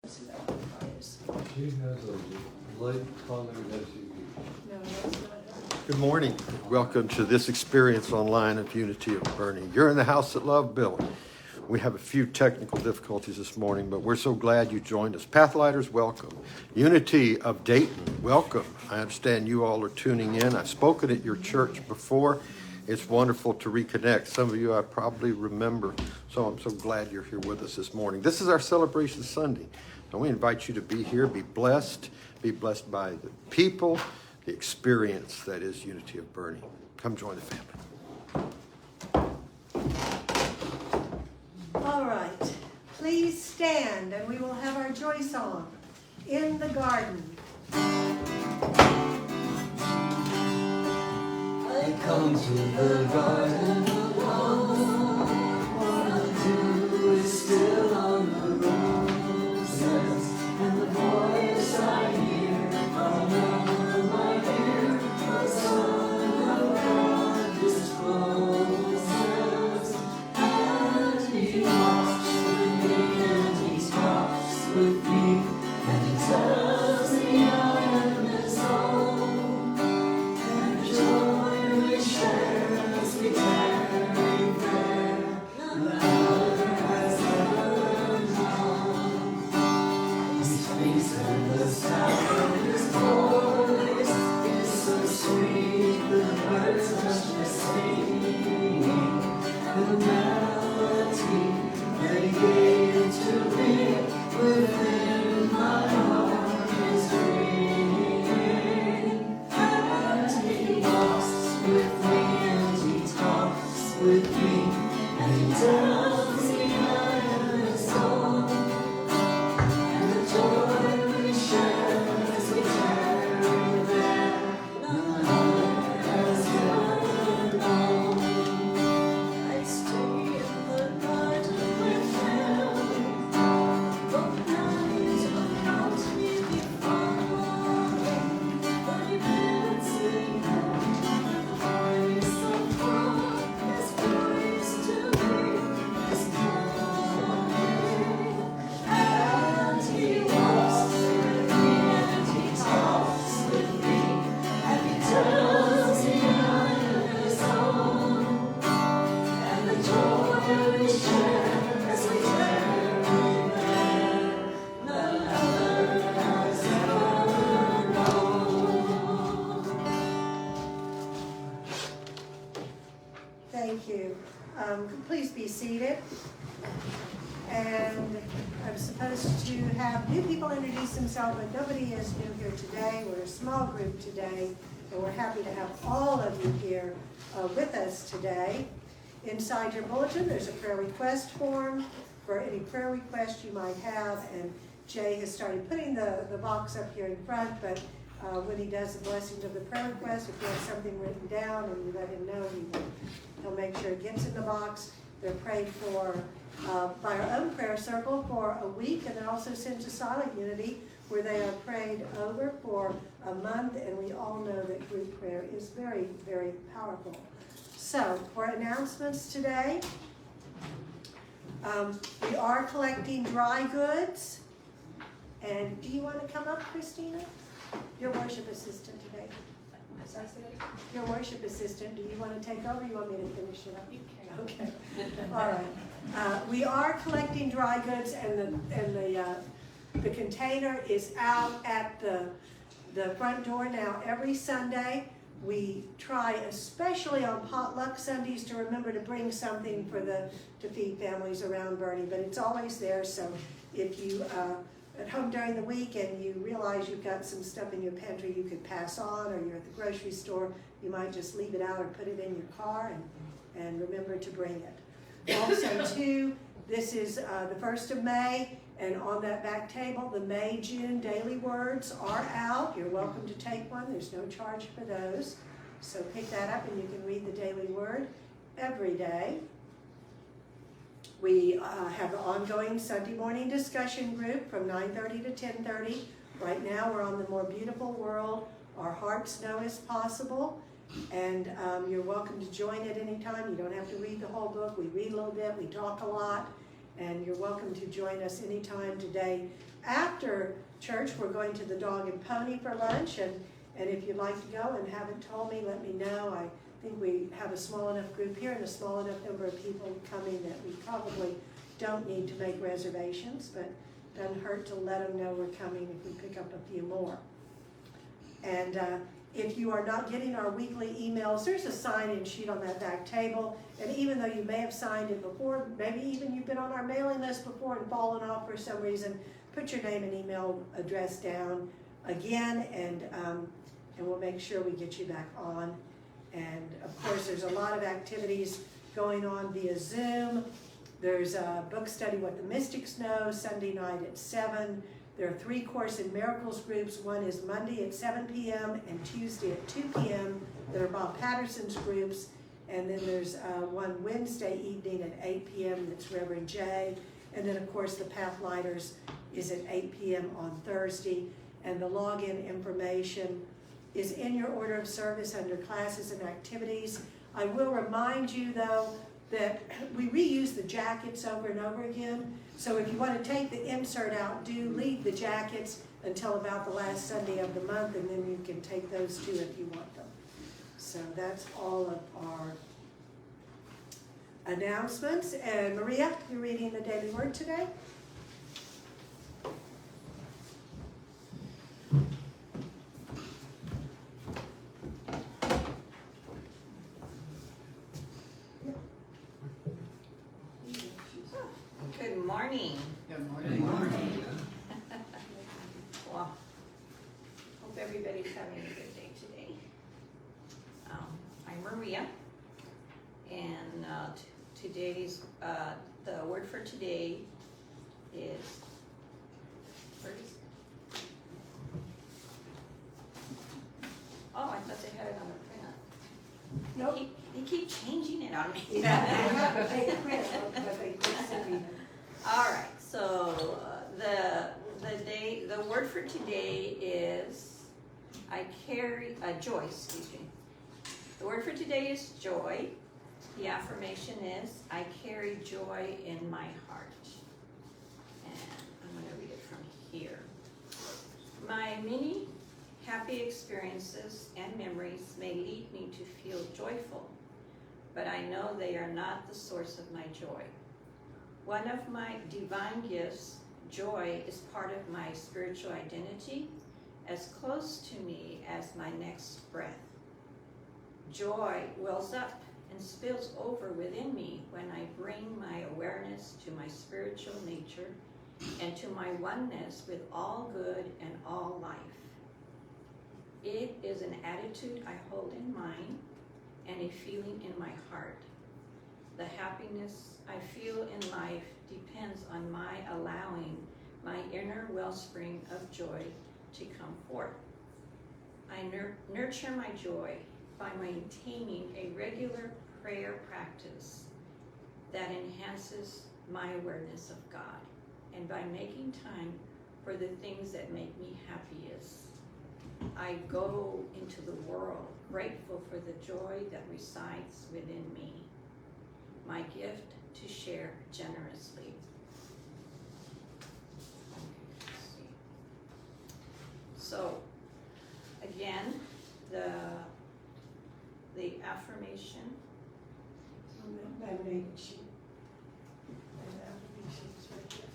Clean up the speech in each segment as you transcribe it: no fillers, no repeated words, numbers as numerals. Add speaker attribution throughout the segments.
Speaker 1: She has a light colored SUV.
Speaker 2: No, that's not her.
Speaker 3: Good morning. Welcome to this experience online of Unity of Bernie. You're in the house that loved Billy. We have a few technical difficulties this morning, but we're so glad you joined us. Pathlighters, welcome. Unity of Dayton, welcome. I understand you all are tuning in. I've spoken at your church before. It's wonderful to reconnect. Some of you I probably remember, so I'm so glad you're here with us this morning. This is our Celebration Sunday, and we invite you to be here, be blessed by the people, the experience that is Unity of Bernie. Come join the family.
Speaker 2: All right, please stand and we will have our joy song, In the Garden.
Speaker 1: I come to the garden alone. What I do is still on the roses, and the voice I hear around my ear, the Son of God discloses. And He walks with me, and He talks with me, and He tells me I am His own. And the joy we share as we tarry there, none other has ever known. His face and the sound, His voice is so sweet, the birds just singing, and the melody that He gave to me within my heart is ringing. And He walks with me, and He talks with me, and He tells me I am His own. And the joy we share as we tarry there, none other has ever known. I stay in the garden with Him, both nights without me before, 30 minutes in the voice of God, His voice to me is calling. And He walks with me, and He talks with me, and He tells me I am His own. And the joy we share as we tarry there, none other has ever known.
Speaker 2: Thank you. Please be seated. And I'm supposed to have new people introduce themselves, but nobody is new here today. We're a small group today, and we're happy to have all of you here with us today. Inside your bulletin, there's a prayer request form for any prayer request you might have, and Jay has started putting the box up here in front, but when he does the blessings of the prayer request, if you have something written down and you let him know, he'll make sure it gets in the box. They're prayed for by our own prayer circle for a week, and then also sent to Silent Unity, where they are prayed over for a month, and we all know that group prayer is very, very powerful. So, for announcements today, we are collecting dry goods. And do you want to come up, Christina? Your worship assistant today. Your worship assistant, do you want to take over, or you want me to finish it up?
Speaker 4: You can.
Speaker 2: Okay. All right. We are collecting dry goods, and the container is out at the front door now every Sunday. We try, especially on potluck Sundays, to remember to bring something to feed families around Bernie, but it's always there. So if you at home during the week and you realize you've got some stuff in your pantry you could pass on, or you're at the grocery store, you might just leave it out or put it in your car and remember to bring it. Also, too, this is the 1st of May, and on that back table, the May-June daily words are out. You're welcome to take one. There's no charge for those. So pick that up and you can read the daily word every day. We have an ongoing Sunday morning discussion group from 9:30 to 10:30. Right now we're on the More Beautiful World, Our Hearts Know Is Possible. And you're welcome to join at any time. You don't have to read the whole book. We read a little bit, we talk a lot, and you're welcome to join us anytime today after church, we're going to the Dog and Pony for lunch, and if you'd like to go and haven't told me, let me know. I think we have a small enough group here and a small enough number of people coming that we probably don't need to make reservations, but doesn't hurt to let them know we're coming if we pick up a few more. And if you are not getting our weekly emails, there's a sign-in sheet on that back table, and even though you may have signed it before, maybe even you've been on our mailing list before and fallen off for some reason, put your name and email address down again, and we'll make sure we get you back on. And of course, there's a lot of activities going on via Zoom. There's a book study, What the Mystics Know, Sunday night at 7. There are 3 Course in Miracles groups. One is Monday at 7 p.m. and Tuesday at 2 p.m. There are Bob Patterson's groups. And then there's one Wednesday evening at 8 p.m. that's Reverend Jay. And then, of course, the Pathlighters is at 8 p.m. on Thursday. And the login information is in your order of service under classes and activities. I will remind you, though, that we reuse the jackets over and over again. So if you want to take the insert out, do leave the jackets until about the last Sunday of the month, and then you can take those too if you want them. So that's all of our announcements. And Maria, you're reading the Daily Word today?
Speaker 4: Good morning.
Speaker 5: Good morning.
Speaker 4: Well, hope everybody's having a good day today. I'm Maria, and today's the word for today is oh, I thought they had it on the print.
Speaker 2: Nope.
Speaker 4: They keep changing it on me.
Speaker 2: Yeah, they have a big print, but they keep sending them.
Speaker 4: All right, so the word for today is joy, excuse me. The word for today is joy. The affirmation is, I carry joy in my heart. And I'm going to read it from here. My many happy experiences and memories may lead me to feel joyful, but I know they are not the source of my joy. One of my divine gifts, joy, is part of my spiritual identity, as close to me as my next breath. Joy wells up and spills over within me when I bring my awareness to my spiritual nature and to my oneness with all good and all life. It is an attitude I hold in mind and a feeling in my heart. The happiness I feel in life depends on my allowing my inner wellspring of joy to come forth. I nurture my joy by maintaining a regular prayer practice that enhances my awareness of God, and by making time for the things that make me happiest. I go into the world grateful for the joy that resides within me, my gift to share generously. So, again, the affirmation.
Speaker 2: Laminated sheet. And the affirmation is right there.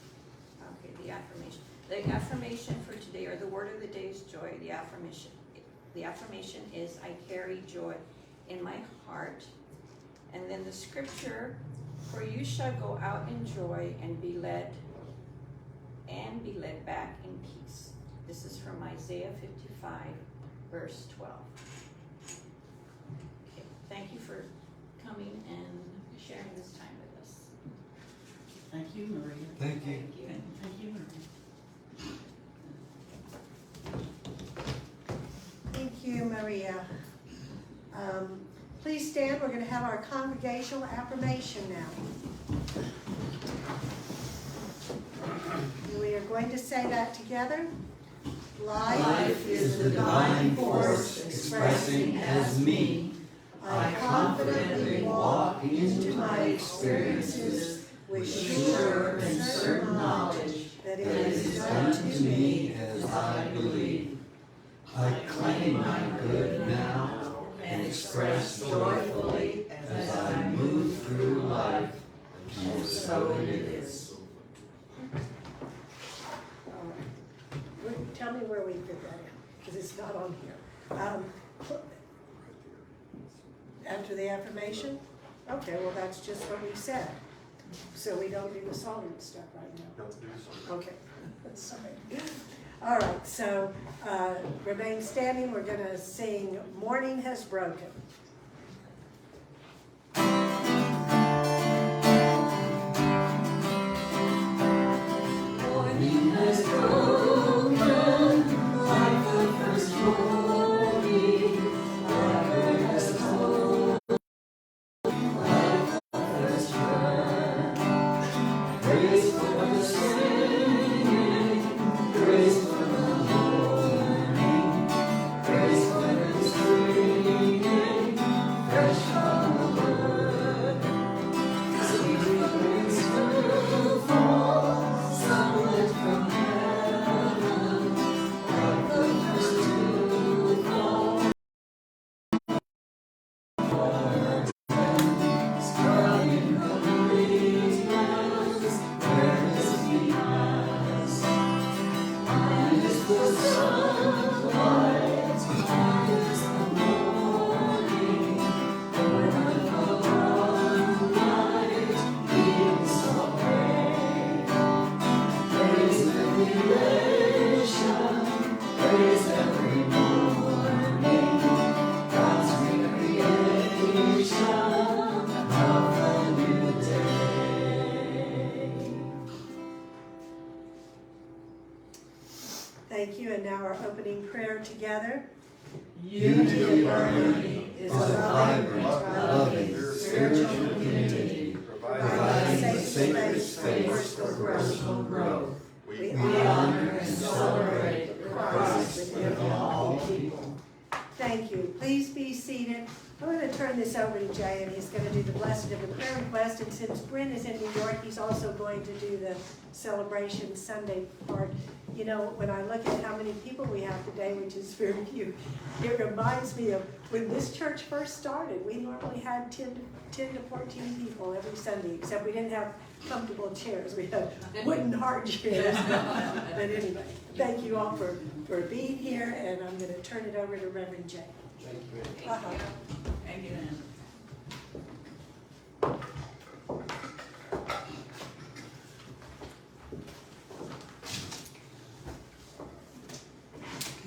Speaker 4: Okay, the affirmation. The affirmation for today, or the word of the day, is joy. The affirmation is, I carry joy in my heart. And then the scripture, for you shall go out in joy and be led back in peace. This is from Isaiah 55, verse 12. Okay, thank you for coming and sharing this time with us.
Speaker 5: Thank you, Maria.
Speaker 6: Thank you.
Speaker 4: Thank you.
Speaker 5: Thank you, Maria.
Speaker 2: Thank you, Maria. Please stand. We're going to have our congregational affirmation now. We are going to say that together.
Speaker 1: Life is the divine force expressing as me. I confidently walk into my experiences with sure and certain knowledge
Speaker 2: that
Speaker 1: that
Speaker 2: it
Speaker 1: is done to me as I believe. I claim my good now and express joyfully as I move through life, and so it is.
Speaker 2: Tell me where we fit that in, because it's not on here. After the affirmation? Okay, well, that's just what we said. So we don't do the solid stuff right now. Okay, sorry. All right, so remain standing. We're going to sing Morning Has Broken.
Speaker 1: Morning has broken like the first morning. My bird has told like the first bird. Praise for the singing, praise for the morning, praise for the springing, fresh from the word. Sweet winds will fall, sunlit from heaven, like the first dew fall. Spreading the breezes where misty hands. Mine is the sunlight, mine is the morning. When the one night beams of day. Praise every creation, praise every morning. God's recreation of a new day.
Speaker 2: Thank you, and now our opening prayer together.
Speaker 1: Unity Affirmation is a vibrant, loving, spiritual community, providing a sacred space for personal growth. We honor and celebrate Christ within all people.
Speaker 2: Thank you. Please be seated. I'm going to turn this over to Jay, and he's going to do the blessing of the prayer request. And since Brent is in New York, he's also going to do the celebration Sunday part. You know, when I look at how many people we have today, which is very few, it reminds me of when this church first started. We normally had 10 to 14 people every Sunday, except we didn't have comfortable chairs. We had wooden hard chairs. But anyway, thank you all for being here, and I'm going to turn it over to Reverend Jay.
Speaker 5: Thank you. Thank you, Ann.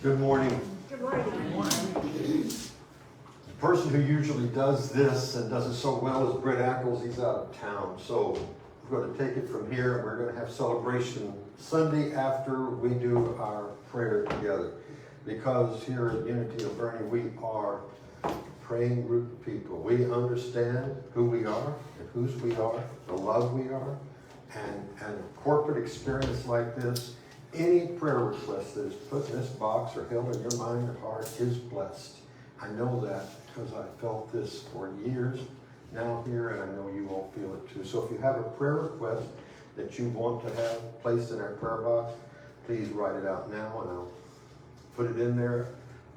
Speaker 3: Good morning.
Speaker 2: Good morning.
Speaker 3: The person who usually does this and does it so well is Brett Ackles. He's out of town. So we're going to take it from here, and we're going to have celebration Sunday after we do our prayer together. Because here at Unity of Bernie, we are a praying group of people. We understand who we are and whose we are, the love we are, and a corporate experience like this. Any prayer request that is put in this box or held in your mind or heart is blessed. I know that because I felt this for years now here, and I know you all feel it too. So if you have a prayer request that you want to have placed in our prayer box, please write it out now, and I'll put it in there.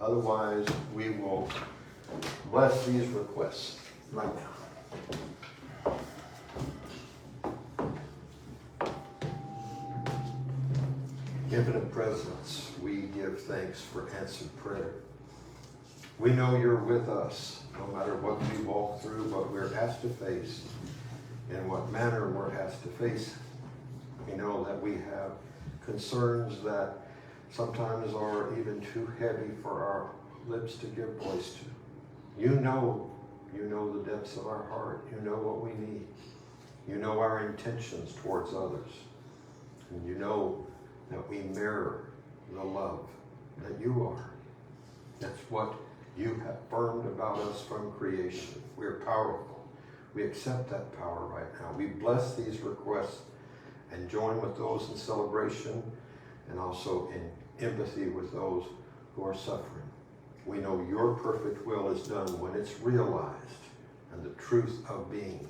Speaker 3: Otherwise, we will bless these requests right now. Infinite Presence, we give thanks for answered prayer. We know you're with us, no matter what we walk through, what we're asked to face, in what manner we're asked to face. We know that we have concerns that sometimes are even too heavy for our lips to give voice to. You know the depths of our heart. You know what we need. You know our intentions towards others. And you know that we mirror the love that you are. That's what you have affirmed about us from creation. We're powerful. We accept that power right now. We bless these requests and join with those in celebration and also in empathy with those who are suffering. We know your perfect will is done when it's realized and the truth of being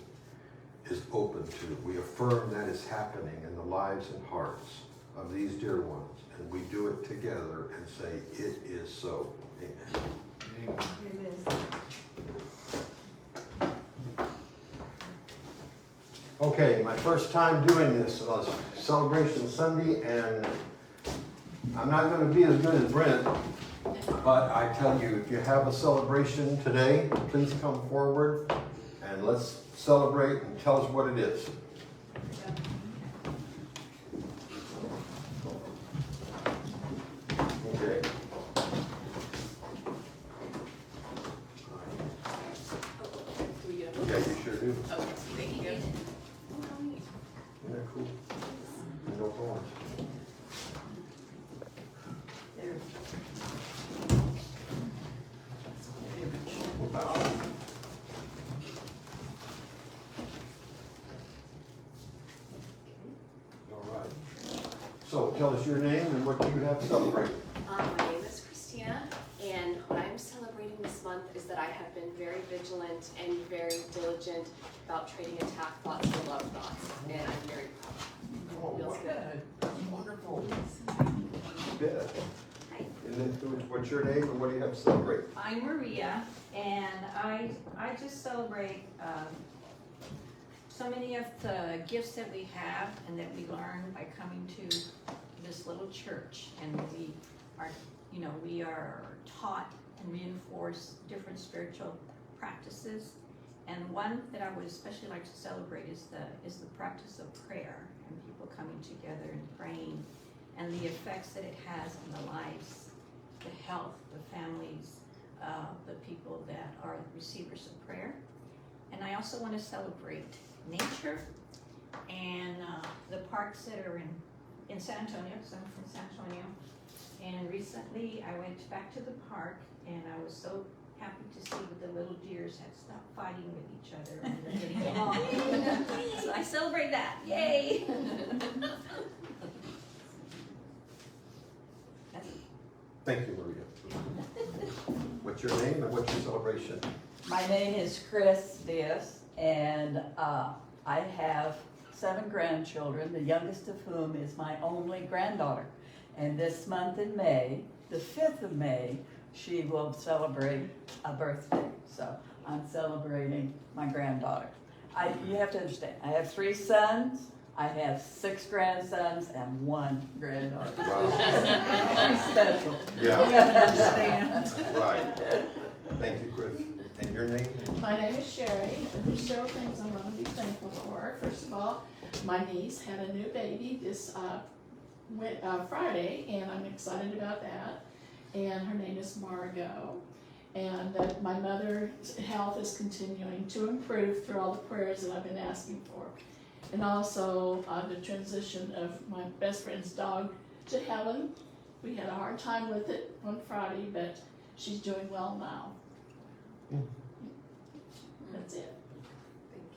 Speaker 3: is open to. We affirm that is happening in the lives and hearts of these dear ones, and we do it together and say, it is so. Amen. Okay, my first time doing this on Celebration Sunday, and I'm not going to be as good as Brent, but I tell you, if you have a celebration today, please come forward and let's celebrate and tell us what it is. Okay. Yeah, you sure do.
Speaker 5: Oh, thank you.
Speaker 3: Isn't that cool? No thorns. All right. So tell us your name and what you have to celebrate.
Speaker 6: My name is Christina, and what I'm celebrating this month is that I have been very vigilant and very diligent about trading attack thoughts for love thoughts, and I'm very proud.
Speaker 3: Oh,
Speaker 6: Feels good.
Speaker 3: That's wonderful. Yeah.
Speaker 4: Hi.
Speaker 3: And then what's your name and what do you have to celebrate?
Speaker 4: I'm Maria, and I just celebrate so many of the gifts that we have and that we learn by coming to this little church. And we are taught and reinforce different spiritual practices. And one that I would especially like to celebrate is the practice of prayer and people coming together and praying, and the effects that it has on the lives, the health, the families, the people that are receivers of prayer. And I also want to celebrate nature and the parks that are in San Antonio, because I'm from San Antonio. And recently I went back to the park, and I was so happy to see that the little deers had stopped fighting with each other and they're getting along. So I celebrate that. Yay! That's it.
Speaker 3: Thank you, Maria. What's your name and what's your celebration?
Speaker 5: My name is Chris Diaz, and I have 7 grandchildren, the youngest of whom is my only granddaughter. And this month in May, the 5th of May, she will celebrate a birthday. So I'm celebrating my granddaughter. You have to understand, I have 3 sons, I have 6 grandsons, and 1 granddaughter.
Speaker 3: Wow.
Speaker 5: She's special.
Speaker 3: Yeah.
Speaker 5: You have to understand.
Speaker 3: Right. Thank you, Chris. And your name?
Speaker 7: My name is Sherry, and there's several things I want to be thankful for. First of all, my niece had a new baby this Friday, and I'm excited about that. And her name is Margot. And that my mother's health is continuing to improve through all the prayers that I've been asking for. And also the transition of my best friend's dog to heaven. We had a hard time with it on Friday, but she's doing well now. That's it.
Speaker 6: Thank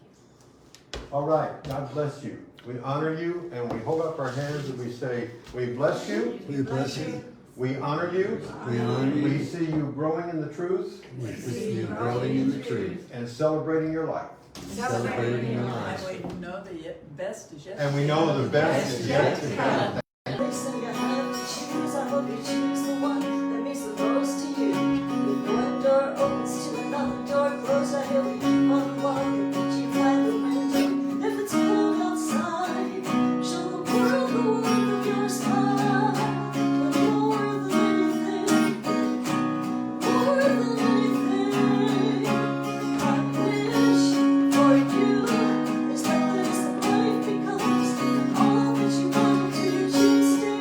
Speaker 6: you.
Speaker 3: All right. God bless you. We honor you and we hold up our hands and we say, we bless you.
Speaker 8: We bless you.
Speaker 3: We honor you.
Speaker 8: We honor you.
Speaker 3: We see you growing in the truth
Speaker 8: We see you growing in the truth,
Speaker 3: and celebrating your life.
Speaker 8: celebrating your life.
Speaker 5: And we know the best is yet.
Speaker 3: And we know the best is yet to come.
Speaker 1: They say you have to choose. I hope you choose the one that means the most to you. If one door opens to another door closed, I hope you keep on walking. That you find the window. If it's cold outside, show the world the warmth of your smile. But more than anything, I wish for you is that there's the life becomes all that you want to. Just stay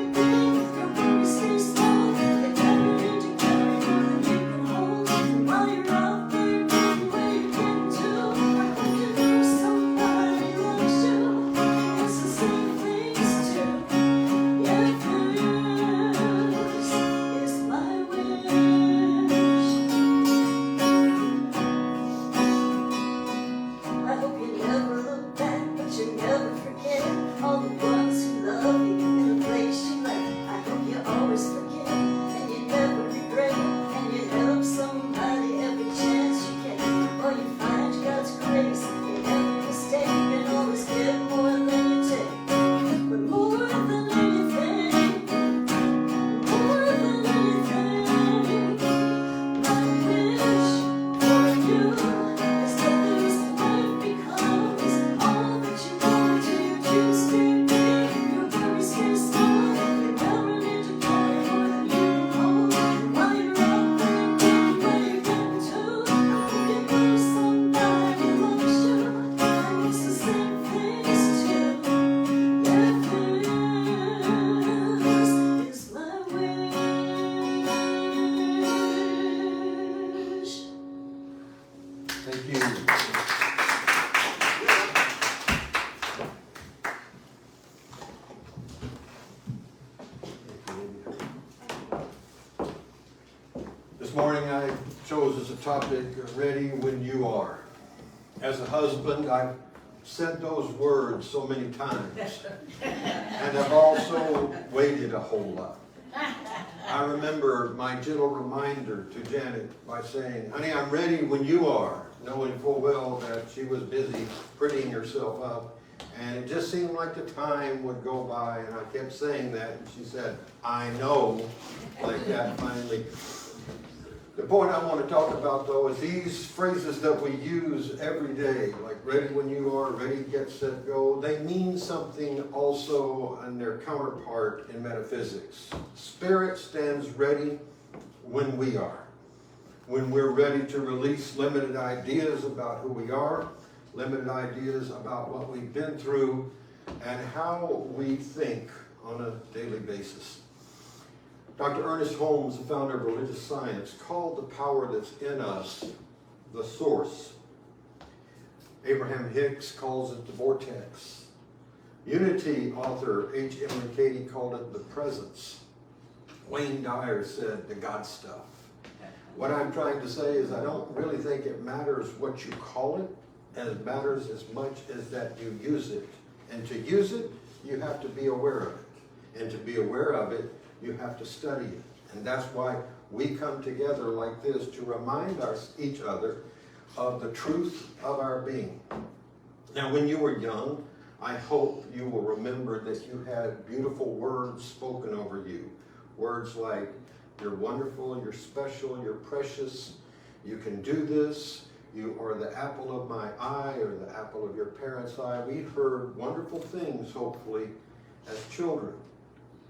Speaker 3: This morning I chose as a topic, ready when you are. As a husband, I've said those words so many times, and I've also waited a whole lot. I remember my gentle reminder to Janet by saying, honey, I'm ready when you are, knowing full well that she was busy prettying herself up. And it just seemed like the time would go by, and I kept saying that, and she said, I know, like that finally. The point I want to talk about, though, is these phrases that we use every day, like ready when you are, ready, get, set, go, they mean something also in their counterpart in metaphysics. Spirit stands ready when we are. When we're ready to release limited ideas about who we are, limited ideas about what we've been through, and how we think on a daily basis. Dr. Ernest Holmes, the founder of religious science, called the power that's in us the source. Abraham Hicks calls it the vortex. Unity author H. Emily Cady called it the presence. Wayne Dyer said the God stuff. What I'm trying to say is I don't really think it matters what you call it, and it matters as much as that you use it. And to use it, you have to be aware of it. And to be aware of it, you have to study it. And that's why we come together like this to remind each other of the truth of our being. Now, when you were young, I hope you will remember that you had beautiful words spoken over you. Words like, you're wonderful, you're special, you're precious, you can do this, you are the apple of my eye or the apple of your parents' eye. We heard wonderful things, hopefully, as children.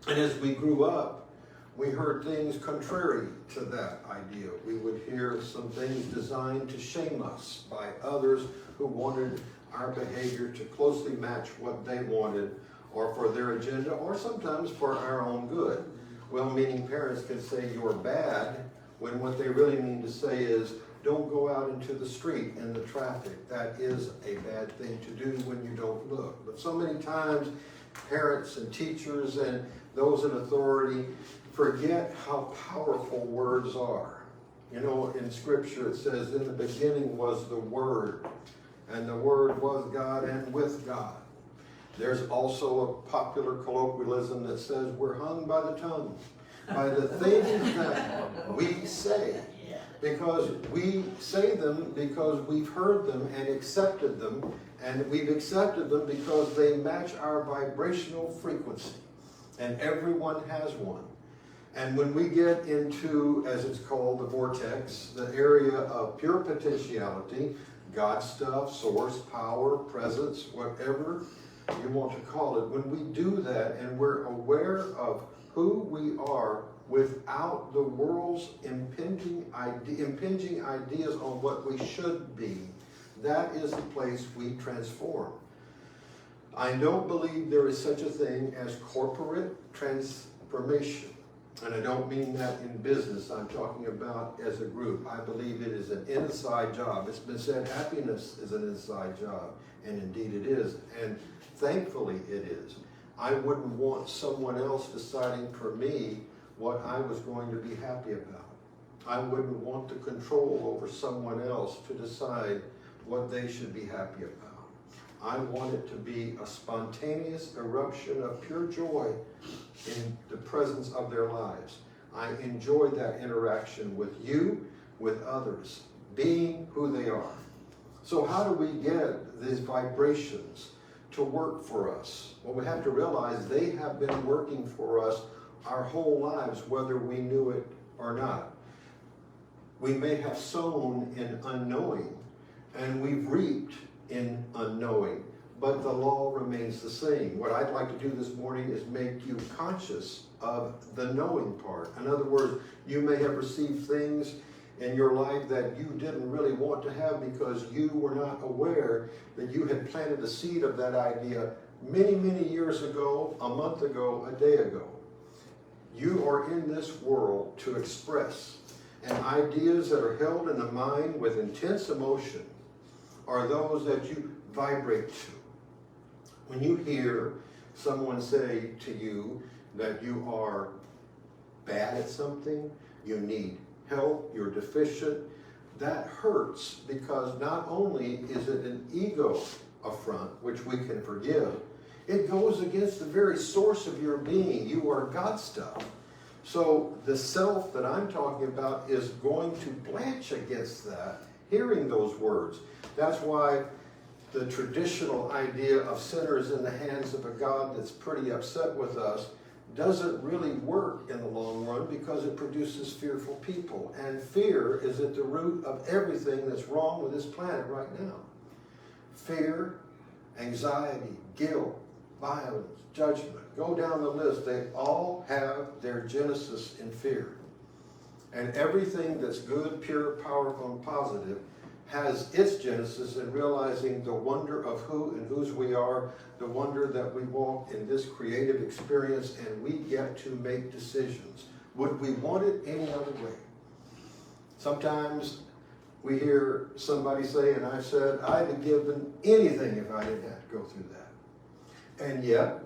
Speaker 3: And as we grew up, we heard things contrary to that idea. We would hear some things designed to shame us by others who wanted our behavior to closely match what they wanted, or for their agenda, or sometimes for our own good. Well-meaning parents can say you're bad, when what they really mean to say is, don't go out into the street in the traffic. That is a bad thing to do when you don't look. But so many times, parents and teachers and those in authority forget how powerful words are. You know, in Scripture it says, in the beginning was the Word, and the Word was God and with God. There's also a popular colloquialism that says we're hung by the tongue, by the things that we say. Because we say them because we've heard them and accepted them, and we've accepted them because they match our vibrational frequency. And everyone has one. And when we get into, as it's called, the vortex, the area of pure potentiality, God stuff, source, power, presence, whatever you want to call it, when we do that and we're aware of who we are without the world's impinging ideas on what we should be, that is the place we transform. I don't believe there is such a thing as corporate transformation. And I don't mean that in business, I'm talking about as a group. I believe it is an inside job. It's been said happiness is an inside job, and indeed it is, and thankfully it is. I wouldn't want someone else deciding for me what I was going to be happy about. I wouldn't want the control over someone else to decide what they should be happy about. I want it to be a spontaneous eruption of pure joy in the presence of their lives. I enjoy that interaction with you, with others, being who they are. So how do we get these vibrations to work for us? Well, we have to realize they have been working for us our whole lives, whether we knew it or not. We may have sown in unknowing, and we've reaped in unknowing, but the law remains the same. What I'd like to do this morning is make you conscious of the knowing part. In other words, you may have received things in your life that you didn't really want to have because you were not aware that you had planted the seed of that idea many, many years ago, a month ago, a day ago. You are in this world to express, and ideas that are held in the mind with intense emotion are those that you vibrate to. When you hear someone say to you that you are bad at something, you need help, you're deficient, that hurts because not only is it an ego affront, which we can forgive, it goes against the very source of your being. You are God stuff. So the self that I'm talking about is going to blanch against that, hearing those words. That's why the traditional idea of sinners in the hands of a God that's pretty upset with us doesn't really work in the long run because it produces fearful people. And fear is at the root of everything that's wrong with this planet right now. Fear, anxiety, guilt, violence, judgment. Go down the list. They all have their genesis in fear. And everything that's good, pure, powerful, and positive has its genesis in realizing the wonder of who and whose we are, the wonder that we walk in this creative experience and we get to make decisions. Would we want it any other way? Sometimes we hear somebody say, and I've said, I'd have given anything if I didn't have to go through that. And yet,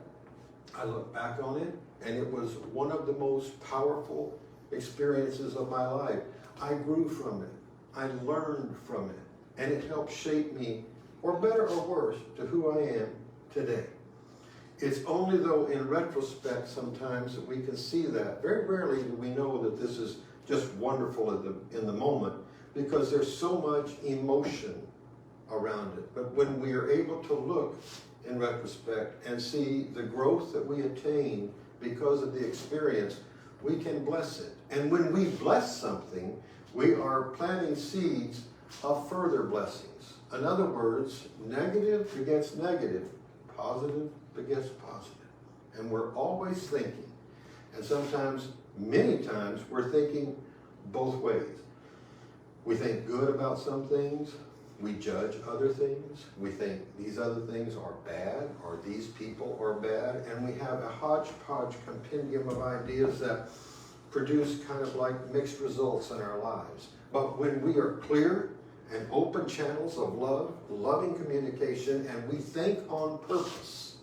Speaker 3: I look back on it, and it was one of the most powerful experiences of my life. I grew from it. I learned from it, and it helped shape me, or better or worse, to who I am today. It's only though in retrospect sometimes that we can see that. Very rarely do we know that this is just wonderful in the moment because there's so much emotion around it. But when we are able to look in retrospect and see the growth that we attain because of the experience, we can bless it. And when we bless something, we are planting seeds of further blessings. In other words, negative begets negative, positive begets positive. And we're always thinking. And sometimes, many times, we're thinking both ways. We think good about some things, we judge other things, we think these other things are bad, or these people are bad, and we have a hodgepodge compendium of ideas that produce kind of like mixed results in our lives. But when we are clear and open channels of love, loving communication, and we think on purpose,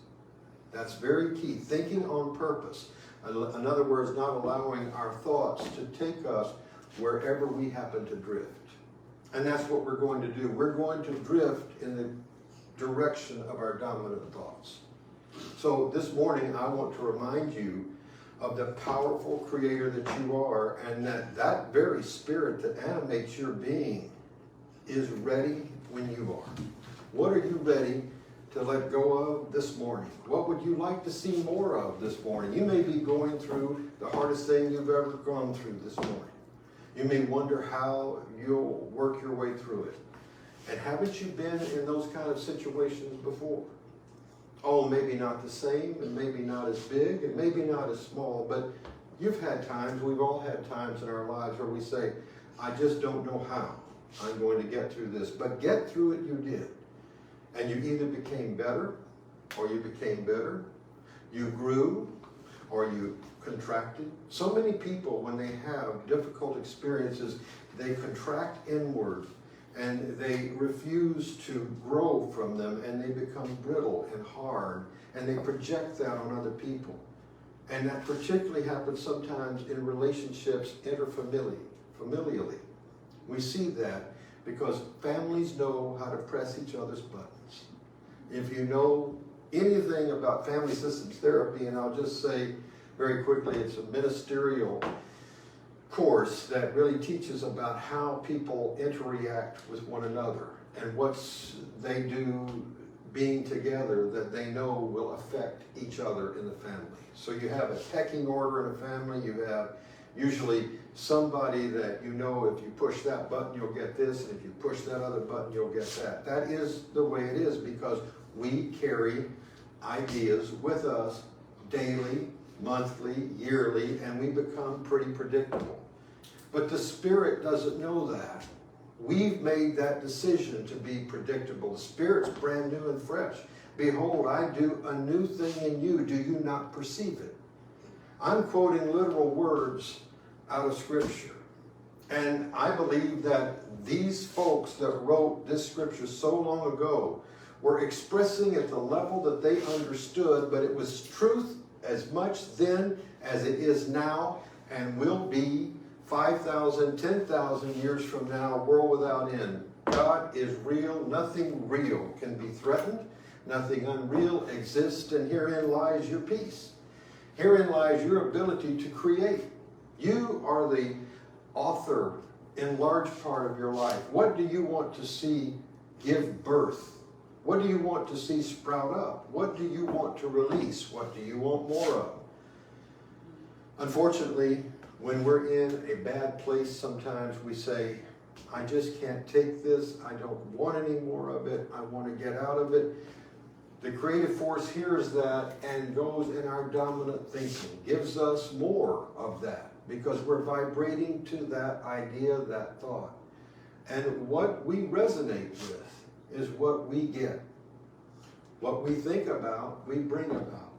Speaker 3: that's very key, thinking on purpose. In other words, not allowing our thoughts to take us wherever we happen to drift. And that's what we're going to do. We're going to drift in the direction of our dominant thoughts. So this morning, I want to remind you of the powerful creator that you are, and that very spirit that animates your being is ready when you are. What are you ready to let go of this morning? What would you like to see more of this morning? You may be going through the hardest thing you've ever gone through this morning. You may wonder how you'll work your way through it. And haven't you been in those kind of situations before? Oh, maybe not the same, and maybe not as big, and maybe not as small, but you've had times, we've all had times in our lives where we say, I just don't know how I'm going to get through this. But get through it you did. And you either became better, or you became bitter. You grew, or you contracted. So many people, when they have difficult experiences, they contract inward and they refuse to grow from them, and they become brittle and hard, and they project that on other people. And that particularly happens sometimes in relationships interfamilially. We see that because families know how to press each other's buttons. If you know anything about family systems therapy, and I'll just say very quickly, it's a ministerial course that really teaches about how people interact with one another and what they do being together that they know will affect each other in the family. So you have a pecking order in a family. You have usually somebody that you know if you push that button, you'll get this, and if you push that other button, you'll get that. That is the way it is because we carry ideas with us daily, monthly, yearly, and we become pretty predictable. But the Spirit doesn't know that. We've made that decision to be predictable. The Spirit's brand new and fresh. Behold, I do a new thing in you. Do you not perceive it? I'm quoting literal words out of Scripture. And I believe that these folks that wrote this Scripture so long ago were expressing at the level that they understood, but it was truth as much then as it is now and will be 5,000, 10,000 years from now, world without end. God is real. Nothing real can be threatened. Nothing unreal exists, and herein lies your peace. Herein lies your ability to create. You are the author in large part of your life. What do you want to see give birth? What do you want to see sprout up? What do you want to release? What do you want more of? Unfortunately, when we're in a bad place, sometimes we say, I just can't take this. I don't want any more of it. I want to get out of it. The creative force hears that and goes in our dominant thinking, gives us more of that because we're vibrating to that idea, that thought. And what we resonate with is what we get. What we think about, we bring about.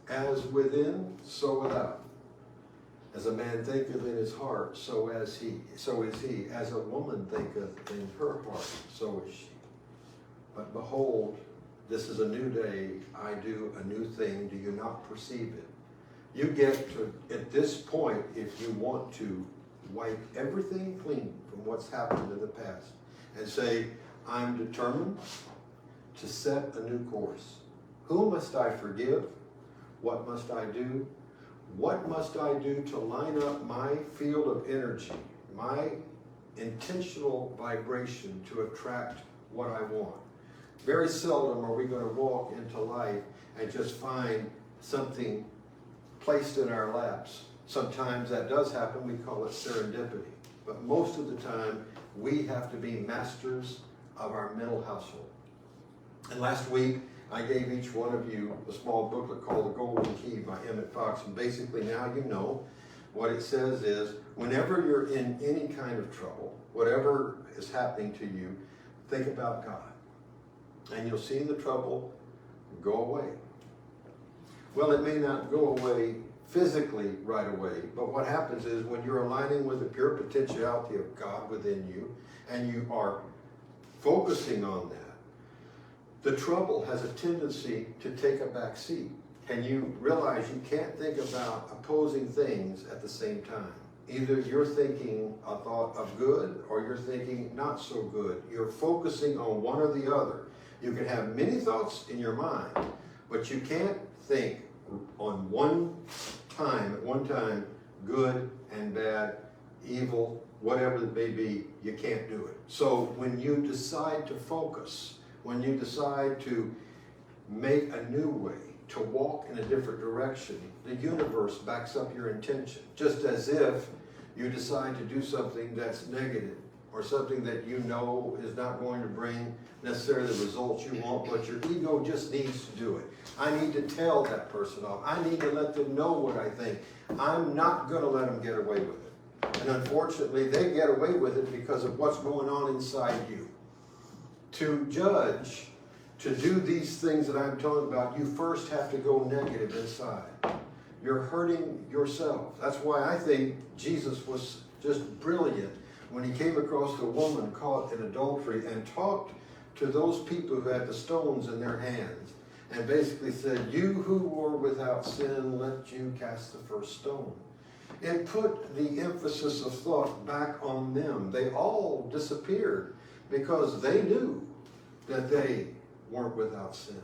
Speaker 3: As within, so without. As a man thinketh in his heart, so is he. As a woman thinketh in her heart, so is she. But behold, this is a new day. I do a new thing. Do you not perceive it? You get to, at this point, if you want to, wipe everything clean from what's happened in the past and say, I'm determined to set a new course. Who must I forgive? What must I do? What must I do to line up my field of energy, my intentional vibration to attract what I want? Very seldom are we going to walk into life and just find something placed in our laps. Sometimes that does happen. We call it serendipity. But most of the time, we have to be masters of our mental household. And last week, I gave each one of you a small booklet called The Golden Key by Emmett Fox. And basically now you know what it says is, whenever you're in any kind of trouble, whatever is happening to you, think about God. And you'll see the trouble go away. Well, it may not go away physically right away, but what happens is when you're aligning with the pure potentiality of God within you, and you are focusing on that, the trouble has a tendency to take a back seat. And you realize you can't think about opposing things at the same time. Either you're thinking a thought of good or you're thinking not so good. You're focusing on one or the other. You can have many thoughts in your mind, but you can't think on one time, good and bad, evil, whatever it may be, you can't do it. So when you decide to focus, when you decide to make a new way, to walk in a different direction, the universe backs up your intention. Just as if you decide to do something that's negative or something that you know is not going to bring necessarily the results you want, but your ego just needs to do it. I need to tell that person off. I need to let them know what I think. I'm not going to let them get away with it. And unfortunately, they get away with it because of what's going on inside you. To judge, to do these things that I'm talking about, you first have to go negative inside. You're hurting yourself. That's why I think Jesus was just brilliant when he came across the woman caught in adultery and talked to those people who had the stones in their hands and basically said, you who were without sin, let you cast the first stone. It put the emphasis of thought back on them. They all disappeared because they knew that they weren't without sin.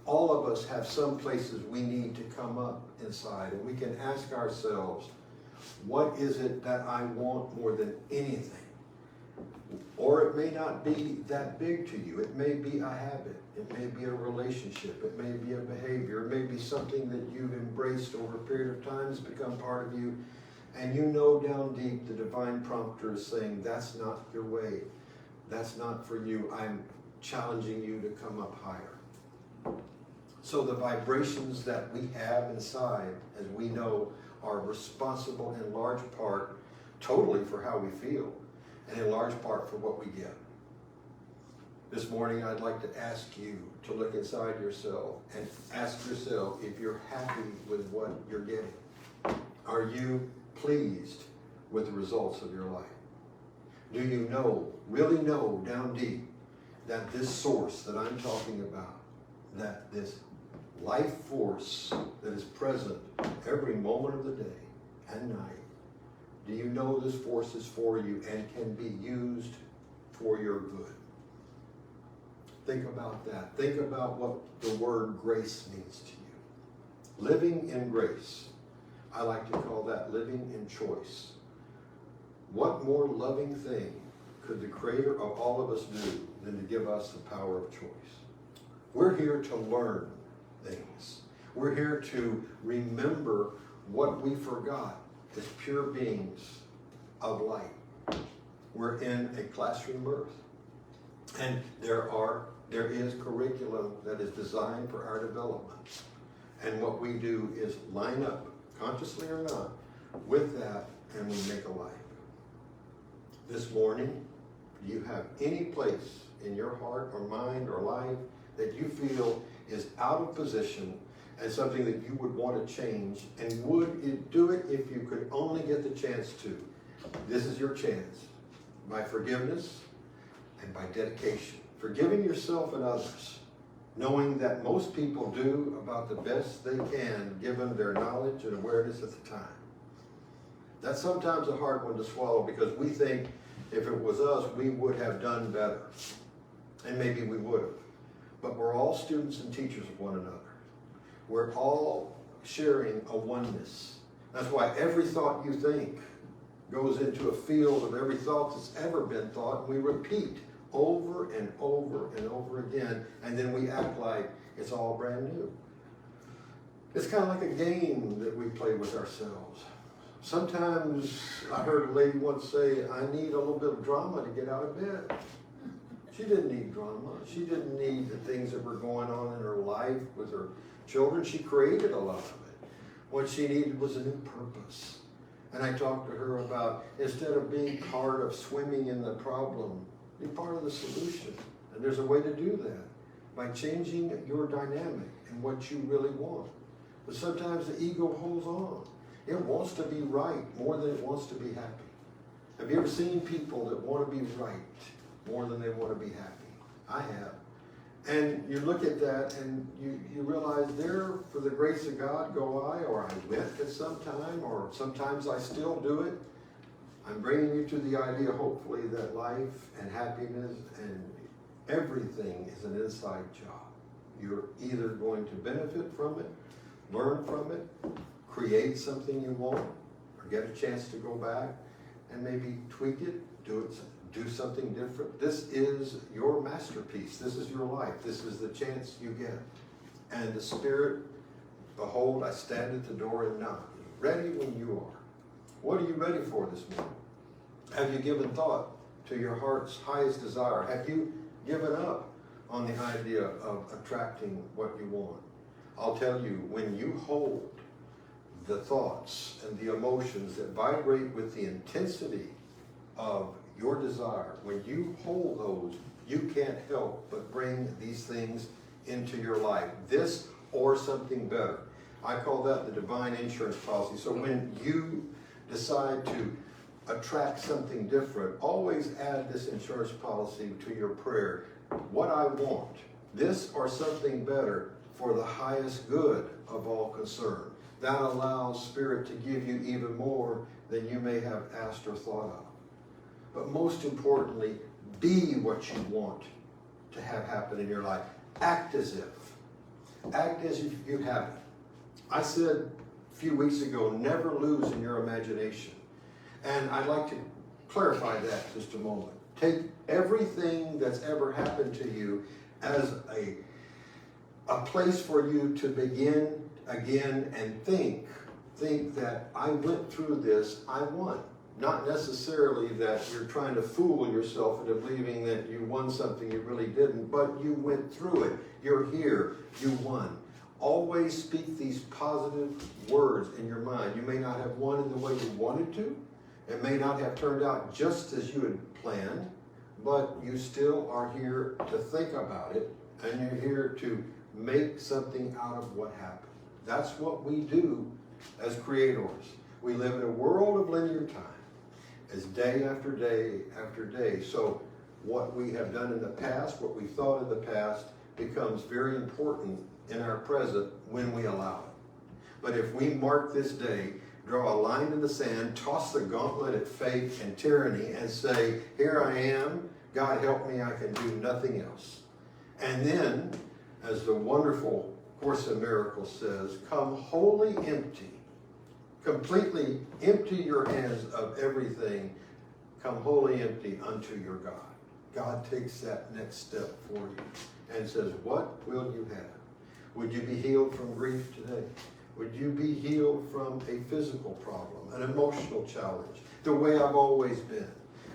Speaker 3: All of us have some places we need to come up inside, and we can ask ourselves, what is it that I want more than anything? Or it may not be that big to you. It may be a habit. It may be a relationship. It may be a behavior. It may be something that you've embraced over a period of time has become part of you. And you know down deep the divine prompter is saying, that's not your way. That's not for you. I'm challenging you to come up higher. So the vibrations that we have inside, as we know, are responsible in large part, totally for how we feel, and in large part for what we get. This morning, I'd like to ask you to look inside yourself and ask yourself if you're happy with what you're getting. Are you pleased with the results of your life? Do you know, really know down deep, that this source that I'm talking about, that this life force that is present every moment of the day and night, Do you know this force is for you and can be used for your good? Think about that. Think about what the word grace means to you. Living in grace. I like to call that living in choice. What more loving thing could the Creator of all of us do than to give us the power of choice? We're here to learn things. We're here to remember what we forgot as pure beings of light. We're in a classroom earth. And there is curriculum that is designed for our development. And what we do is line up, consciously or not, with that, and we make a life. This morning, do you have any place in your heart or mind or life that you feel is out of position and something that you would want to change? And would it do it if you could only get the chance to? This is your chance. By forgiveness and by dedication. Forgiving yourself and others, knowing that most people do about the best they can given their knowledge and awareness at the time. That's sometimes a hard one to swallow because we think if it was us, we would have done better. And maybe we would have. But we're all students and teachers of one another. We're all sharing a oneness. That's why every thought you think goes into a field of every thought that's ever been thought, and we repeat over and over and over again, and then we act like it's all brand new. It's kind of like a game that we play with ourselves. Sometimes I heard a lady once say, I need a little bit of drama to get out of bed. She didn't need drama. She didn't need the things that were going on in her life with her children. She created a lot of it. What she needed was a new purpose. And I talked to her about, instead of being part of swimming in the problem, be part of the solution. And there's a way to do that by changing your dynamic and what you really want. But sometimes the ego holds on. It wants to be right more than it wants to be happy. Have you ever seen people that want to be right more than they want to be happy? I have. And you look at that and you realize there, for the grace of God, go I, or I went at some time, or sometimes I still do it. I'm bringing you to the idea, hopefully, that life and happiness and everything is an inside job. You're either going to benefit from it, learn from it, create something you want, or get a chance to go back and maybe tweak it, do something different. This is your masterpiece. This is your life. This is the chance you get. And the Spirit, behold, I stand at the door and knock. Ready when you are. What are you ready for this morning? Have you given thought to your heart's highest desire? Have you given up on the idea of attracting what you want? I'll tell you, when you hold the thoughts and the emotions that vibrate with the intensity of your desire, when you hold those, you can't help but bring these things into your life. This or something better. I call that the divine insurance policy. So when you decide to attract something different, always add this insurance policy to your prayer. What I want, this or something better for the highest good of all concerned. That allows Spirit to give you even more than you may have asked or thought of. But most importantly, be what you want to have happen in your life. Act as if. Act as if you have it. I said a few weeks ago, never lose in your imagination. And I'd like to clarify that just a moment. Take everything that's ever happened to you as a place for you to begin again and think that I went through this, I won. Not necessarily that you're trying to fool yourself into believing that you won something you really didn't, but you went through it. You're here. You won. Always speak these positive words in your mind. You may not have won in the way you wanted to. It may not have turned out just as you had planned, but you still are here to think about it, and you're here to make something out of what happened. That's what we do as creators. We live in a world of linear time. It's day after day after day. So what we have done in the past, what we thought in the past, becomes very important in our present when we allow it. But if we mark this day draw a line in the sand, toss the gauntlet at fate and tyranny, and say, here I am, God help me, I can do nothing else. And then, as the wonderful Course in Miracles says, come wholly empty, completely empty your hands of everything, come wholly empty unto your God. God takes that next step for you and says, what will you have? Would you be healed from grief today? Would you be healed from a physical problem, an emotional challenge, the way I've always been,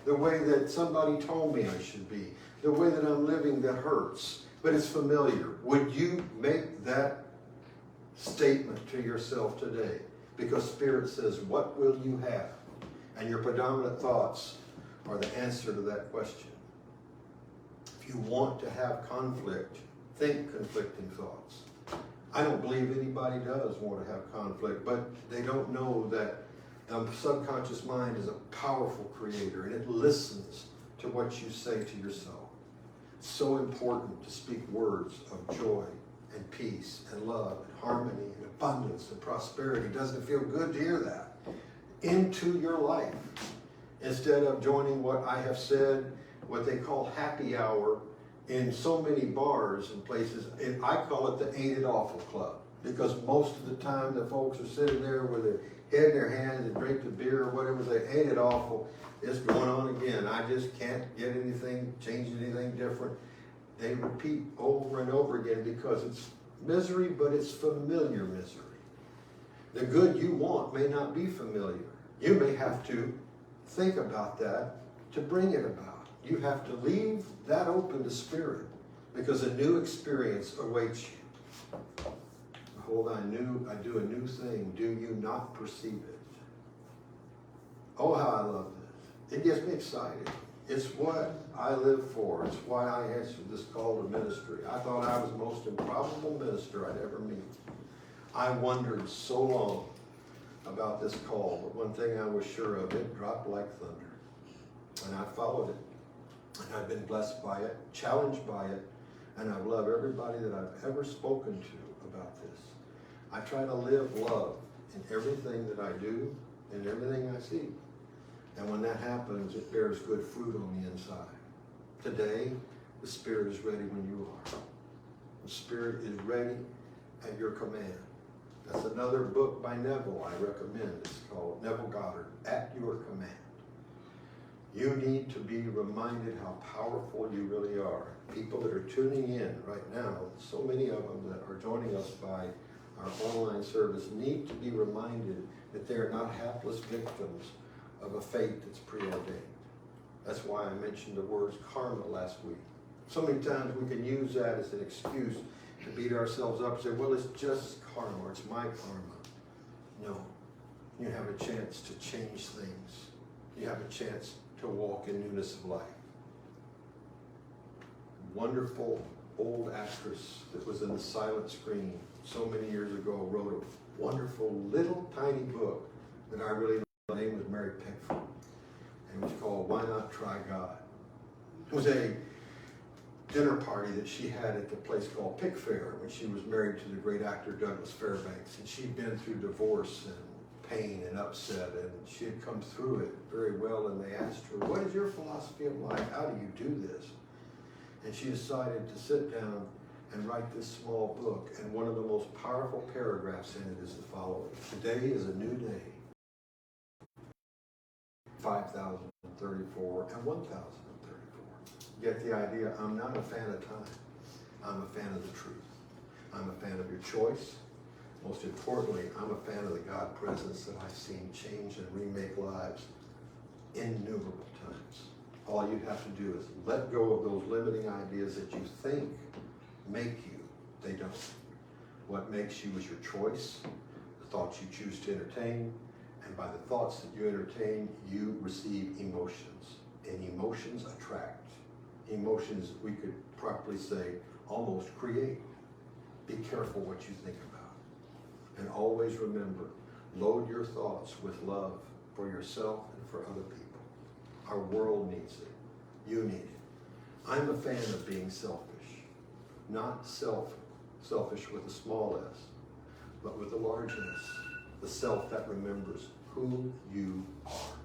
Speaker 3: the way that somebody told me I should be, the way that I'm living that hurts, but it's familiar? Would you make that statement to yourself today? Because Spirit says, what will you have? And your predominant thoughts are the answer to that question. If you want to have conflict, think conflicting thoughts. I don't believe anybody does want to have conflict, but they don't know that the subconscious mind is a powerful creator, and it listens to what you say to yourself. It's so important to speak words of joy and peace and love and harmony and abundance and prosperity. Doesn't it feel good to hear that? Into your life. Instead of joining what I have said, what they call happy hour in so many bars and places. I call it the Ain't It Awful Club, because most of the time the folks are sitting there with their head in their hands and drink the beer or whatever. They ain't it awful. It's going on again. I just can't get anything, change anything different. They repeat over and over again because it's misery, but it's familiar misery. The good you want may not be familiar. You may have to think about that to bring it about. You have to leave that open to Spirit, because a new experience awaits you. Behold, I do a new thing. Do you not perceive it? Oh, how I love this. It gets me excited. It's what I live for. It's why I answered this call to ministry. I thought I was the most improbable minister I'd ever meet. I wondered so long about this call, but one thing I was sure of, it dropped like thunder. And I followed it. And I've been blessed by it, challenged by it, and I love everybody that I've ever spoken to about this. I try to live love in everything that I do and everything I see. And when that happens, it bears good fruit on the inside. Today, the Spirit is ready when you are. The Spirit is ready at your command. That's another book by Neville I recommend. It's called Neville Goddard, At Your Command. You need to be reminded how powerful you really are. People that are tuning in right now, so many of them that are joining us by our online service, need to be reminded that they are not hapless victims of a fate that's preordained. That's why I mentioned the words karma last week. So many times we can use that as an excuse to beat ourselves up and say, well, it's just karma, or it's my karma. No. You have a chance to change things. You have a chance to walk in newness of life. Wonderful old actress that was in the silent screen so many years ago wrote a wonderful little tiny book that I really know. Her name was Mary Pickford, and it was called Why Not Try God. It was a dinner party that she had at the place called Pickfair when she was married to the great actor Douglas Fairbanks, and she'd been through divorce and pain and upset, and she had come through it very well, and they asked her, what is your philosophy of life? How do you do this? And she decided to sit down and write this small book, and one of the most powerful paragraphs in it is the following. Today is a new day. 5,034 and 1,034. Get the idea? I'm not a fan of time. I'm a fan of the truth. I'm a fan of your choice. Most importantly, I'm a fan of the God presence that I've seen change and remake lives innumerable times. All you have to do is let go of those limiting ideas that you think make you. They don't. What makes you is your choice, the thoughts you choose to entertain, and by the thoughts that you entertain, you receive emotions. And emotions attract. Emotions, we could properly say, almost create. Be careful what you think about. And always remember, load your thoughts with love for yourself and for other people. Our world needs it. You need it. I'm a fan of being selfish. Not selfish with a small s, but with a large s. the self that remembers who you are.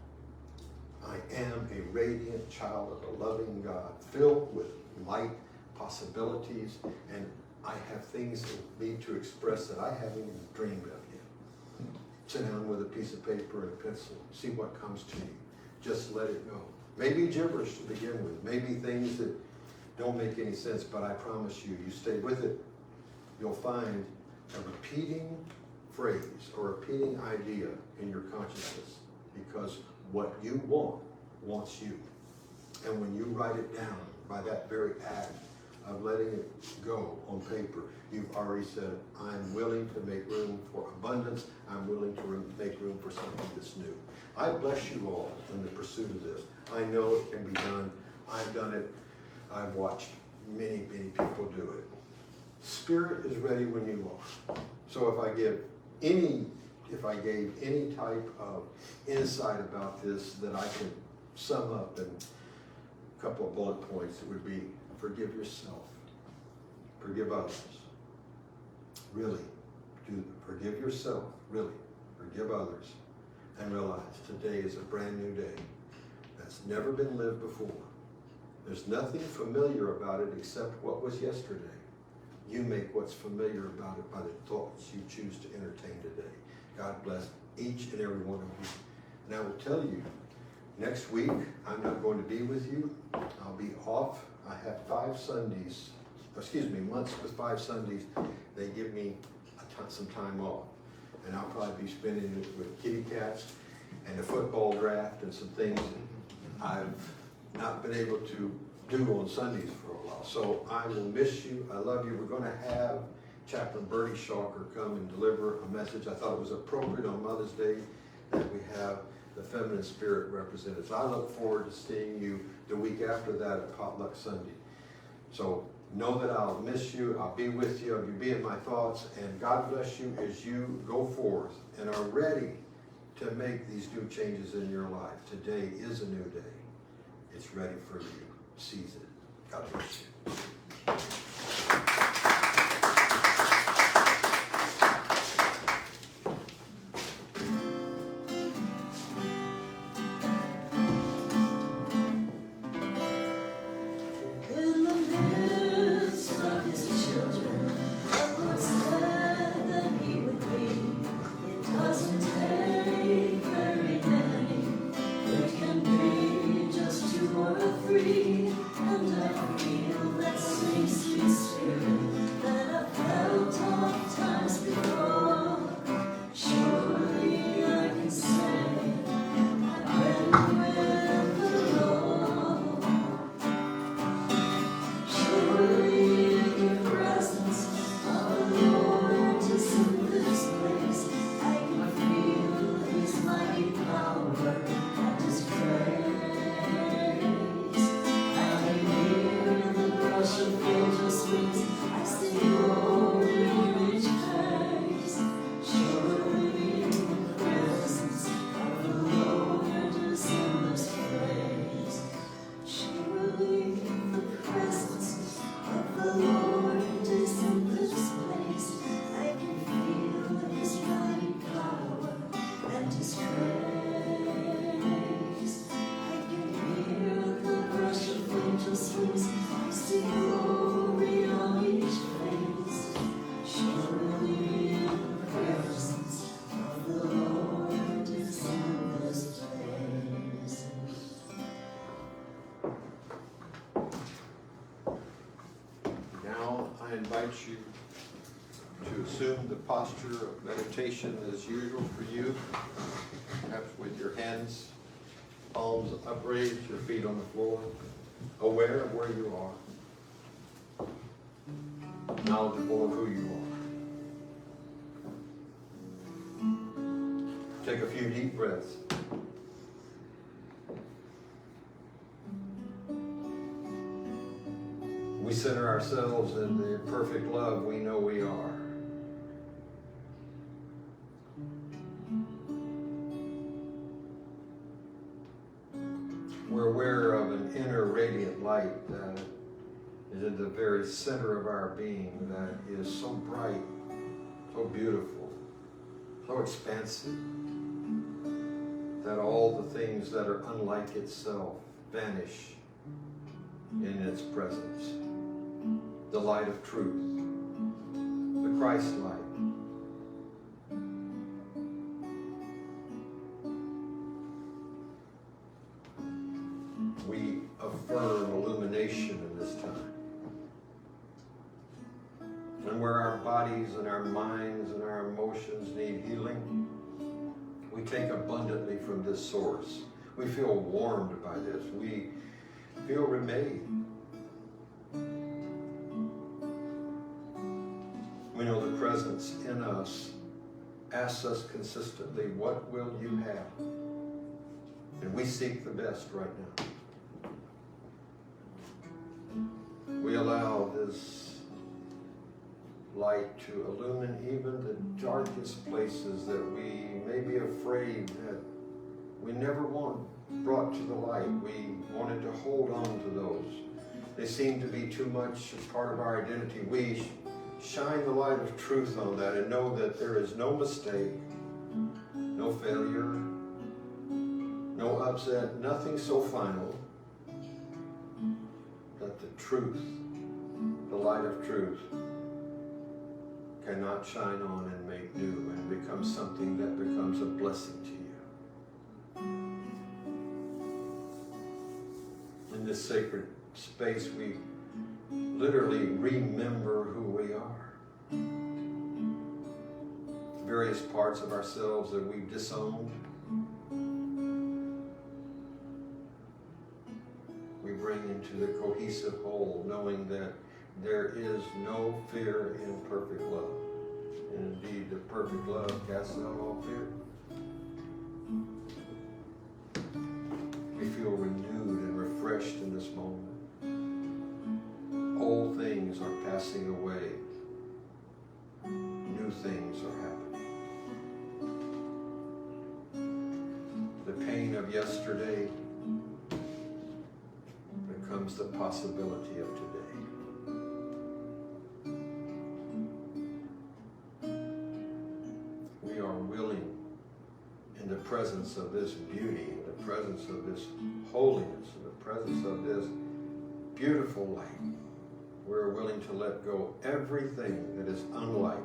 Speaker 3: I am a radiant child of a loving God, filled with light, possibilities, and I have things in me to express that I haven't even dreamed of yet. Sit down with a piece of paper and a pencil, see what comes to you. Just let it go. Maybe gibberish to begin with, maybe things that don't make any sense, but I promise you, you stay with it, you'll find a repeating phrase or repeating idea in your consciousness, because what you want wants you. And when you write it down by that very act of letting it go on paper, you've already said, I'm willing to make room for abundance. I'm willing to make room for something that's new. I bless you all in the pursuit of this. I know it can be done. I've done it. I've watched many, many people do it. Spirit is ready when you are. So if I gave any type of insight about this that I could sum up in a couple of bullet points, it would be forgive yourself, forgive others. Really, forgive yourself, really, forgive others, and realize today is a brand new day that's never been lived before. There's nothing familiar about it except what was yesterday. You make what's familiar about it by the thoughts you choose to entertain today. God bless each and every one of you. And I will tell you, next week, I'm not going to be with you. I'll be off. I have months with 5 Sundays. They give me some time off. And I'll probably be spending it with kitty cats and a football draft and some things that I've not been able to do on Sundays for a while. So I will miss you. I love you. We're going to have Chaplain Bertie Shalker come and deliver a message. I thought it was appropriate on Mother's Day that we have the feminine spirit represented. So I look forward to seeing you the week after that at Potluck Sunday. So know that I'll miss you. I'll be with you. You'll be in my thoughts. And God bless you as you go forth and are ready to make these new changes in your life. Today is a new day. It's ready for you. Seize it. God bless you.
Speaker 1: In the midst of his children, the Lord said that he would be. It doesn't take very many. There can be just 2 or 3, and I feel that sweet, sweet spirit that I've felt oft times before. Surely I can say I've been with the Lord. Surely the presence of the Lord is in this place. I can feel His mighty power and His grace. I can hear the brush of angels' wings. I see glory on each face. Surely the presence of the Lord is in this place. Surely the presence of the Lord is in this place. I can feel His mighty power and His grace. I can hear the rush of angels' wings. I see glory on each face. Surely the presence of the Lord is in this place.
Speaker 3: Now I invite you to assume the posture of meditation as usual for you, perhaps with your hands, palms upraised, your feet on the floor, aware of where you are, knowledgeable of who you are. Take a few deep breaths. We center ourselves in the perfect love we know we are. We're aware of an inner radiant light that is in the very center of our being that is so bright, so beautiful, so expansive, that all the things that are unlike itself vanish in its presence. The light of truth, the Christ light. We affirm illumination in this time. And where our bodies and our minds and our emotions need healing, we take abundantly from this source. We feel warmed by this. We feel remade. We know the presence in us asks us consistently, what will you have? And we seek the best right now. We allow this light to illumine even the darkest places that we may be afraid that we never want brought to the light. We wanted to hold on to those. They seem to be too much a part of our identity. We shine the light of truth on that and know that there is no mistake, no failure, no upset, nothing so final that the truth, the light of truth, cannot shine on and make new and become something that becomes a blessing to you. In this sacred space, we literally remember who we are. Various parts of ourselves that we've disowned, we bring into the cohesive whole, knowing that there is no fear in perfect love. And indeed, the perfect love casts out all fear. We feel renewed and refreshed in this moment. Old things are passing away. New things are happening. The pain of yesterday becomes the possibility of today. We are willing, in the presence of this beauty, in the presence of this holiness, in the presence of this beautiful light, we're willing to let go everything that is unlike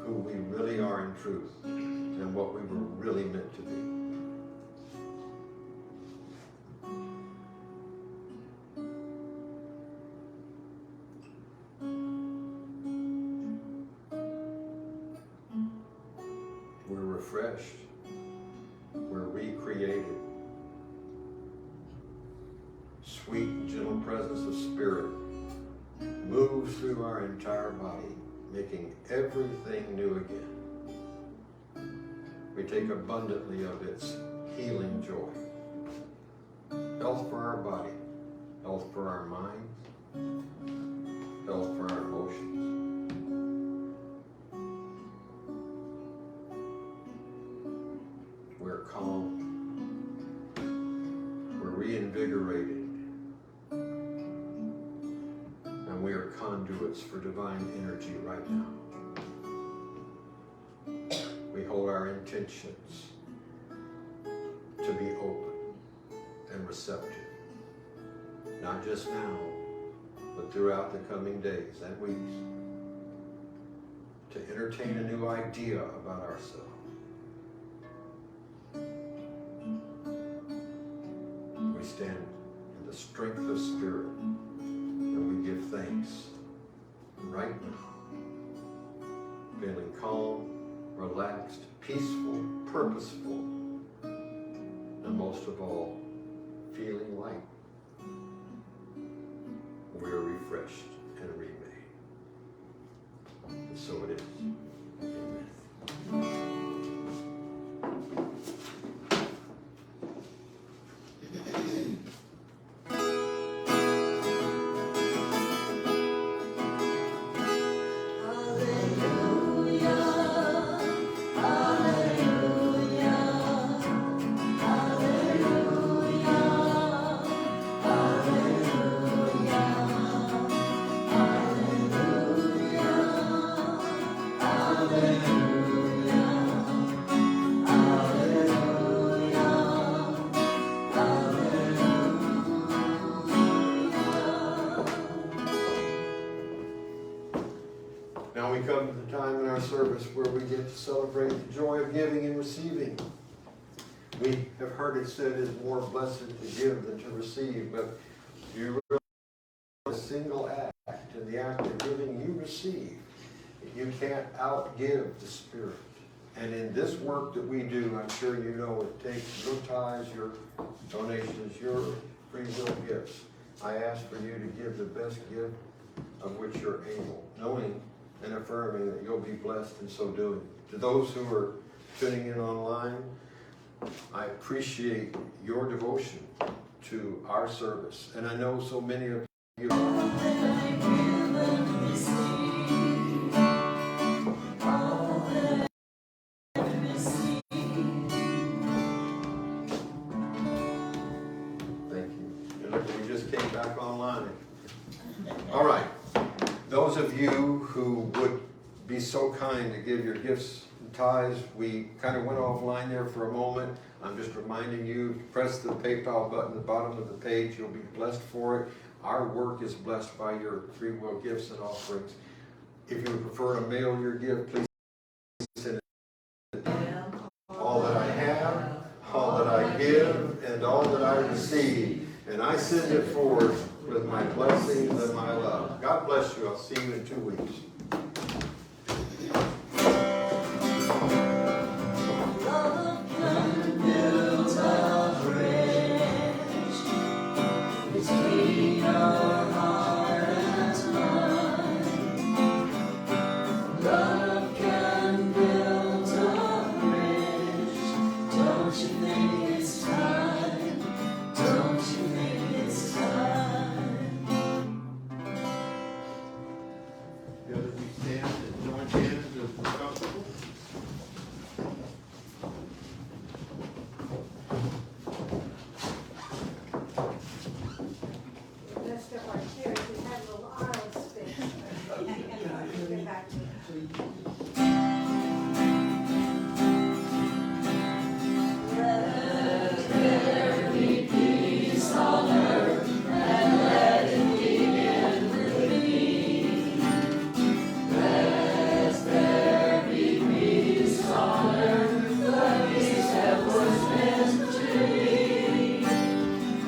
Speaker 3: who we really are in truth and what we were really meant to be. We're refreshed. We're recreated. Sweet and gentle presence of spirit moves through our entire body, making everything new again. We take abundantly of its healing joy. Health for our body, health for our minds, health for our emotions. We're calm. We're reinvigorated. And we are conduits for divine energy right now. We hold our intentions to be open and receptive. Not just now, but throughout the coming days and weeks. To entertain a new idea about ourselves. We stand in the strength of spirit and we give thanks right now. Feeling calm, relaxed, peaceful, purposeful, and most of all, feeling light. We are refreshed and remade. And so it is. Amen. come to the time in our service where we get to celebrate the joy of giving and receiving. We have heard it said it's more blessed to give than to receive, but you realize a single act, in the act of giving you receive. You can't outgive the Spirit. And in this work that we do, I'm sure you know it takes your tithes, your donations, your free will gifts. I ask for you to give the best gift of which you're able, knowing and affirming that you'll be blessed in so doing. To those who are tuning in online, I appreciate your devotion to our service. And I know so many of you. We just came back online. All right. Those of you who would be so kind to give your gifts and tithes, we kind of went offline there for a moment. I'm just reminding you, press the PayPal button at the bottom of the page. You'll be blessed for it. Our work is blessed by your free will gifts and offerings. If you would prefer to mail your gift, please send it. All that I have, all that I give, and all that I receive. And I send it forth with my blessings and my love. God bless you. I'll see you in 2 weeks.
Speaker 1: Love can build a bridge between your heart and mine. Love can build a bridge. Don't you think it's time? Don't you think it's time?
Speaker 3: Together we stand and join hands as possible.
Speaker 2: Let's get our chairs, we have a little aisle space. Get back to it.
Speaker 1: Let there be peace on earth, and let it begin with me. Let there be peace on earth, the peace that was meant to be.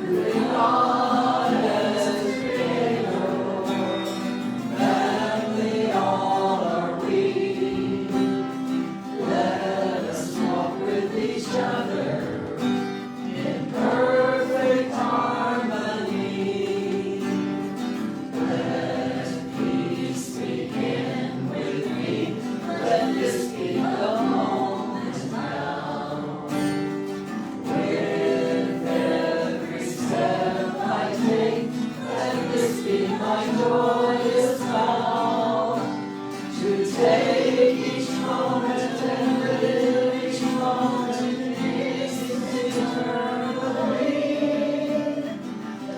Speaker 1: With God as Creator, and we all are we. Let us walk with each other in perfect harmony. Let peace begin with me. Let this be the moment now. With every step I take, let this be my joyous vow. To take each moment and live each moment eternally.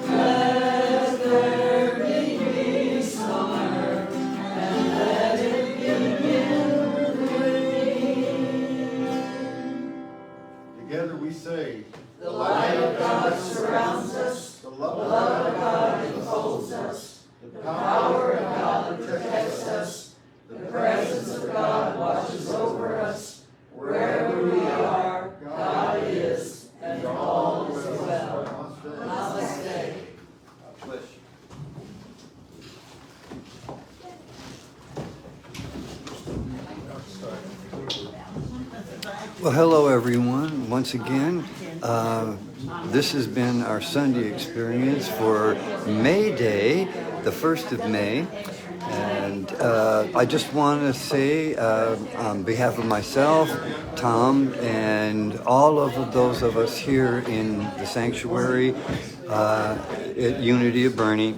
Speaker 1: Let there be peace on earth, and let it begin with me.
Speaker 3: Together we say,
Speaker 1: The light of God surrounds us,
Speaker 3: the
Speaker 1: the
Speaker 3: love
Speaker 1: love of God enfolds us, the power of God protects us, the presence of God watches over us. Wherever we are, God is, and all is well. Namaste.
Speaker 3: God bless you.
Speaker 8: Well, hello everyone. Once again, this has been our Sunday experience for May Day, the 1st of May. And I just want to say, on behalf of myself, Tom, and all of those of us here in the sanctuary at Unity of Bernie,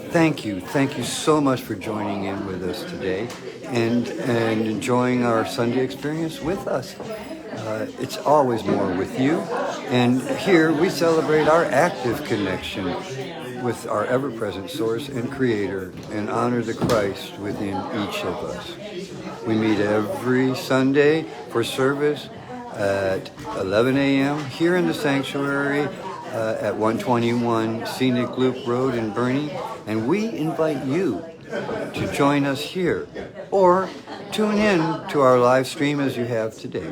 Speaker 8: thank you. Thank you so much for joining in with us today and enjoying our Sunday experience with us. It's always more with you. And here we celebrate our active connection with our ever-present source and creator and honor the Christ within each of us. We meet every Sunday for service at 11 a.m. here in the sanctuary at 121 Scenic Loop Road in Bernie. And we invite you to join us here or tune in to our live stream as you have today.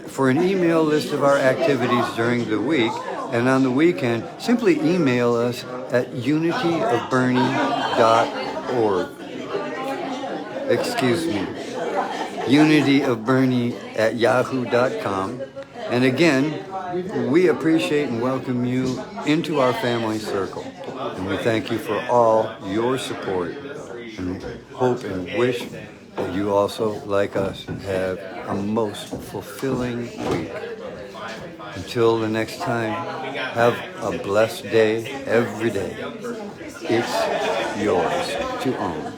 Speaker 8: For an email list of our activities during the week and on the weekend, simply email us at unityofbernie.org. Excuse me, unityofbernie@yahoo.com. And again, we appreciate and welcome you into our family circle. And we thank you for all your support and hope and wish that you also, like us, have a most fulfilling week. Until the next time, have a blessed day every day. It's yours to own.